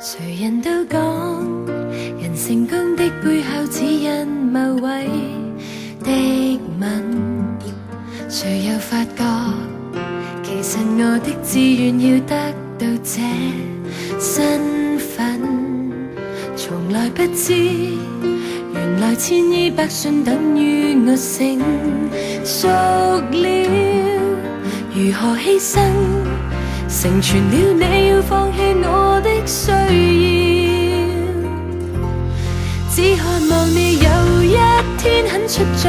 誰人都講，人成功的背後只因某位的吻。誰又發覺，其實我的志願要得到這身份，從來不知，原來千依百順等於我成熟了。如何犧牲，成全了你要放棄我的需要，只渴望你有一天很出眾，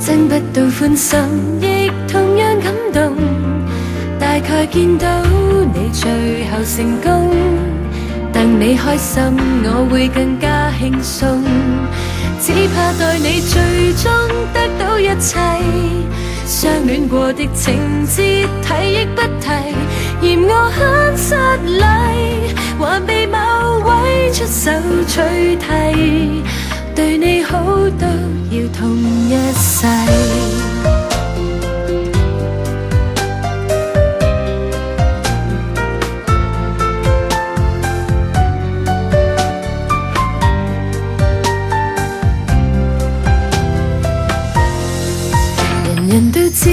爭不到歡心亦同樣感動，大概見到你最後成功，等你開心我會更加輕鬆，只怕待你最終得到一切，相戀過的情節提亦不提，嫌我很失禮，還被某位出手取替，對你好都要痛一世。人人都知，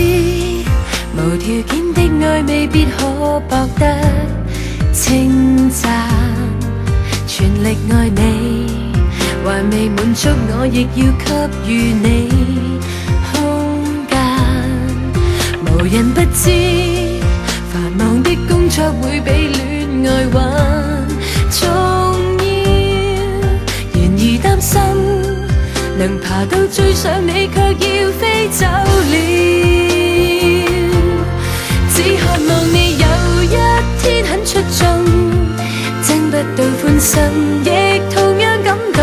無條件的愛未必可博得稱讚，全力愛你，還未滿足我亦要給予你空間。無人不知，繁忙的工作會比戀愛還重要，然而擔心能爬到追上你，卻要飛走了。只渴望你有一天很出眾，爭不到歡心亦同樣感動，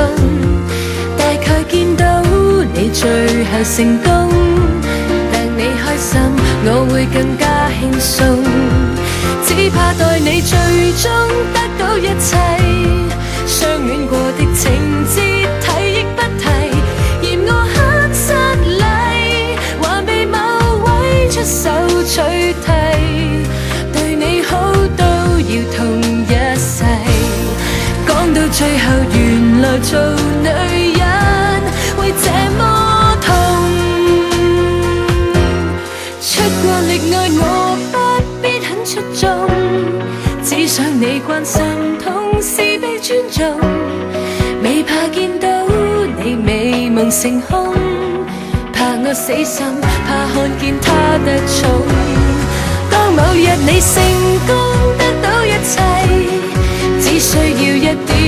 大概見到你最後成功，讓你開心我會更加輕鬆，只怕待你最終得到一切，相戀過的情節提亦不提，嫌我很失禮，還被某位出手取替，對你好都要痛一世。講到最後原來做女人會這麼痛，出過力愛我不必很出眾，只想你關心同時被尊重，未怕見到你美夢成空，怕我死心，怕看見他得寵。當某日你成功得到一切，只需要一點